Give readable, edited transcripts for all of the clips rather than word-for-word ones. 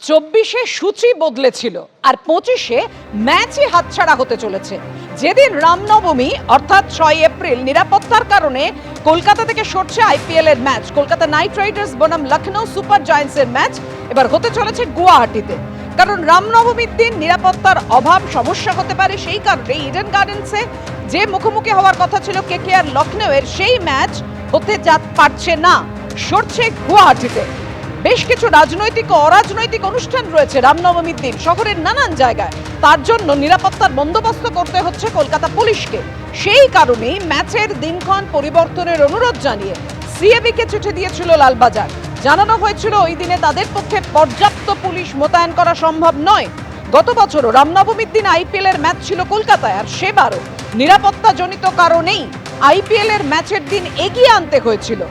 চব্বিশে সূচি বদলেছিল আর 25-এ ম্যাচই হাতছাড়া হতে চলেছে। যেদিন রামনবমী অর্থাৎ 6 এপ্রিল নিরাপত্তার কারণে কলকাতা থেকে সরছে আইপিএল এর ম্যাচ, কলকাতা নাইট রাইডার্স বনাম লখনৌ সুপার জায়ান্টসের ম্যাচ এবার হতে চলেছে গুয়াহাটিতে। কারণ রামনবমীর দিন নিরাপত্তার অভাব সমস্যা হতে পারে, সেই কারণে ইডেন গার্ডেন্সে যে মুখোমুখি হওয়ার কথা ছিল কেকেআর লখনৌয়ের, সেই ম্যাচ হতে পারছে না, সরছে গুয়াহাটিতে। বেশ কিছু রাজনৈতিক ও অরাজনৈতিক অনুষ্ঠান রয়েছে রামনবমীর দিন শহরের নানান জায়গায়, তার জন্য নিরাপত্তার বন্দোবস্ত করতে হচ্ছে কলকাতা পুলিশকে। সেই কারণেই ম্যাচের দিনক্ষণ পরিবর্তনের অনুরোধ জানিয়ে সিএবিকে চিঠি দিয়েছিল লালবাজার। জানানো হয়েছিল ওই দিনে তাদের পক্ষে পর্যাপ্ত পুলিশ মোতায়েন করা সম্ভব নয়। গত বছরও রামনবমীর দিন আইপিএল এর ম্যাচ ছিল কলকাতায়, আর সেবারও নিরাপত্তাজনিত কারণেই আইপিএল এর ম্যাচের দিন এগিয়ে আনতে হয়েছিল।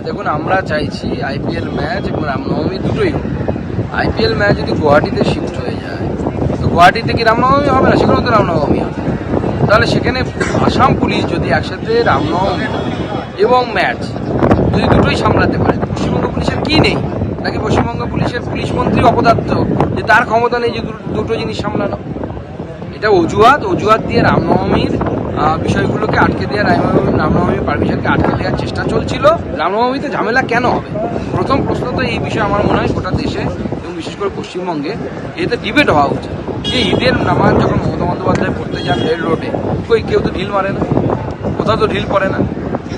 দেখুন, আমরা চাইছি আইপিএল ম্যাচ এবং রামনবমী দুটোই হোক। আইপিএল ম্যাচ যদি গুয়াহাটিতে শিফট হয়ে যায় তো গুয়াহাটিতে কি রামনবমী হবে না? সেখানেও তো রামনবমী হবে। তাহলে সেখানে আসাম পুলিশ যদি একসাথে রামনবমী এবং ম্যাচ যদি দুটোই সামলাতে পারে, পশ্চিমবঙ্গ পুলিশের কি নেই? নাকি পশ্চিমবঙ্গ পুলিশের পুলিশ মন্ত্রী অপদার্থ যে তার ক্ষমতা নেই যে দুটো জিনিস সামলানো? এটা অজুহাত দিয়ে রামনবমীর বিষয়গুলোকে আটকে দেওয়ার, রামনবমীর পারমিশনকে আটকে দেওয়ার চেষ্টা চলছিল। রামনবমীতে ঝামেলা কেন হবে? প্রথম প্রশ্ন তো এই বিষয়ে আমার মনে হয় গোটা দেশে এবং বিশেষ করে পশ্চিমবঙ্গে এতে ডিবেট হওয়া উচিত যে ঈদের নামাজ যখন মমতা বন্দ্যোপাধ্যায় পড়তে যান রেল রোডে, কেউ তো ঢিল মারে না, কোথাও তো ঢিল পড়ে না।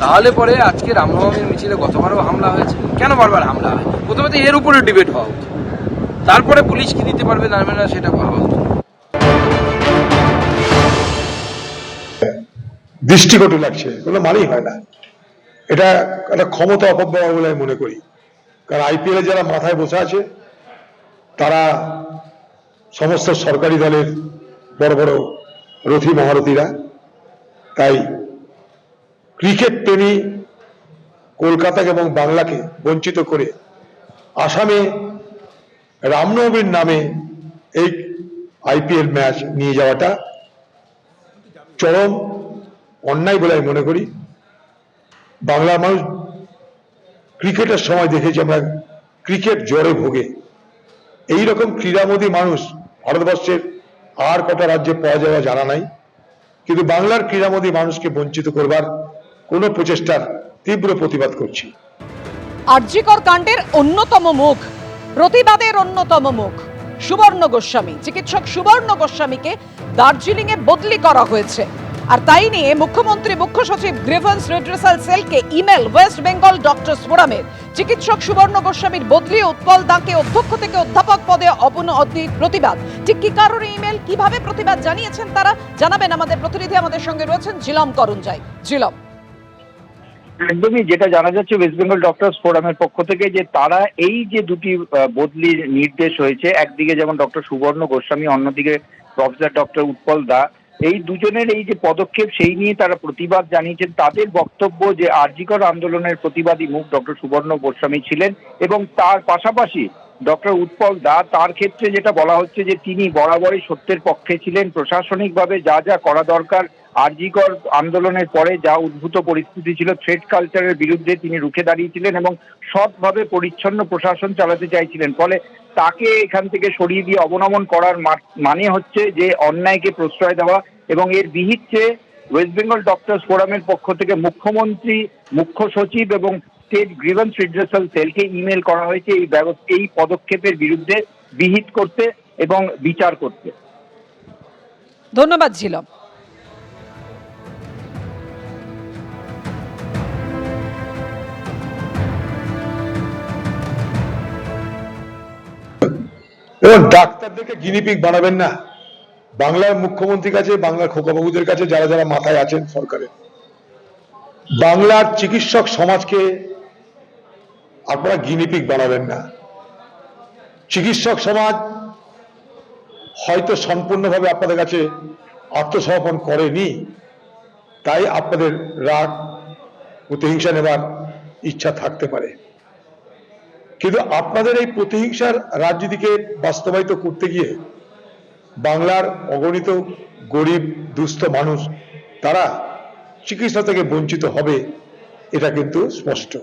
তাহলে পরে আজকে রামনবমীর মিছিলে গতবারও হামলা হয়েছে, কেন বারবার হামলা হয়? প্রথমে তো এর উপরে ডিবেট হওয়া উচিত, তারপরে পুলিশ কি দিতে পারবে না সেটা ভাবা উচিত। দৃষ্টিকটু লাগছে, কোনো মানেই হয় না। এটা একটা ক্ষমতা অপব্যবহার বলে আমি মনে করি। কারণ আইপিএল এ যারা মাথায় বসে আছে তারা সমস্ত সরকারি দলের বড় বড় রথী মহারথীরা। তাই ক্রিকেট প্রেমী কলকাতা এবং বাংলাকে বঞ্চিত করে আসামে রামনবমীর নামে এই আইপিএল ম্যাচ নিয়ে যাওয়াটা চরম অন্যায় বলে আমি মনে করি। বাংলার মানুষ ক্রিকেটের সময় দেখেছি আমরা, ক্রিকেট জ্বরে ভোগে। এইরকম ক্রীড়ামোদী মানুষ ভারতবর্ষের আর কটা রাজ্যে পাওয়া যাওয়া জানা নাই, কিন্তু বাংলার ক্রীড়ামোদী মানুষকে বঞ্চিত করবার কোনো প্রচেষ্টার তীব্র প্রতিবাদ করছি। আরজিকর কাণ্ডের অন্যতম মুখ, প্রতিবাদের অন্যতম মুখ সুবর্ণ গোস্বামী। চিকিৎসক সুবর্ণ গোস্বামীকে দার্জিলিং এ বদলি করা হয়েছে, আর তাই নিয়ে মুখ্যমন্ত্রী মুখ্য সচিব গ্রিভেন্স রিড্রেসাল সেলকে ইমেল ওয়েস্ট বেঙ্গল ডক্টরস ফোরামের। চিকিৎসক সুবর্ণ গোস্বামীর বদলি, উৎপল দাকে অধ্যক্ষ থেকে অধ্যাপক পদে অবনতির প্রতিবাদ। ঠিক কি কারণে ইমেল, কিভাবে প্রতিবাদ জানিয়েছেন তারা, জানাবেন আমাদের প্রতিনিধি, আমাদের সঙ্গে রয়েছেন জিলম করুঞ্জাই। জিলম, একদমই যেটা জানা যাচ্ছে ওয়েস্ট বেঙ্গল ডক্টরস ফোরামের পক্ষ থেকে যে তারা এই যে দুটি বদলির নির্দেশ হয়েছে, একদিকে যেমন ডক্টর সুবর্ণ গোস্বামী, অন্যদিকে প্রফেসর ডক্টর উৎপল দা, এই দুজনের এই যে পদক্ষেপ সেই নিয়ে তারা প্রতিবাদ জানিয়েছেন। তাদের বক্তব্য যে আরজিকর আন্দোলনের প্রতিবাদী মুখ ডক্টর সুবর্ণ গোস্বামী ছিলেন এবং তার পাশাপাশি ডক্টর উৎপল দা, তার ক্ষেত্রে যেটা বলা হচ্ছে যে তিনি বরাবরই সত্যের পক্ষে ছিলেন। প্রশাসনিকভাবে যা যা করা দরকার আরজিকর আন্দোলনের পরে যা উদ্ভূত পরিস্থিতি ছিল, থ্রেড কালচারের বিরুদ্ধে তিনি রুখে দাঁড়িয়েছিলেন এবং সৎভাবে পরিচ্ছন্ন প্রশাসন চালাতে চাইছিলেন। ফলে তাকে এখান থেকে সরিয়ে দিয়ে অবনমন করার মানে হচ্ছে যে অন্যায়কে প্রশ্রয় দেওয়া, এবং এর বিহিত চেয়ে ওয়েস্ট বেঙ্গল ডক্টরস ফোরামের পক্ষ থেকে মুখ্যমন্ত্রী, মুখ্য সচিব এবং স্টেট গ্রিভেন্স রিড্রেসাল সেলকে ইমেল করা হয়েছে এই পদক্ষেপের বিরুদ্ধে বিহিত করতে এবং বিচার করতে। ধন্যবাদ জিলম। এবং ডাক্তারদেরকে গিনিপিগ বানাবেন না। বাংলার মুখ্যমন্ত্রীর কাছে, বাংলার খোকাবাবুদের কাছে, যারা যারা মাথায় আছেন সরকারের, বাংলার চিকিৎসক সমাজকে আপনারা গিনিপিগ বানাবেন না। চিকিৎসক সমাজ হয়তো সম্পূর্ণভাবে আপনাদের কাছে আত্মসমর্পণ করেনি, তাই আপনাদের রাগ প্রতিহিংসা নেবার ইচ্ছা থাকতে পারে, কিন্তু আপনাদের এই প্রতিহিংসার রাজনীতিকে বাস্তবায়িত করতে গিয়ে বাংলার অগণিত গরিব দুস্থ মানুষ তারা চিকিৎসা থেকে বঞ্চিত হবে, এটা কিন্তু স্পষ্ট।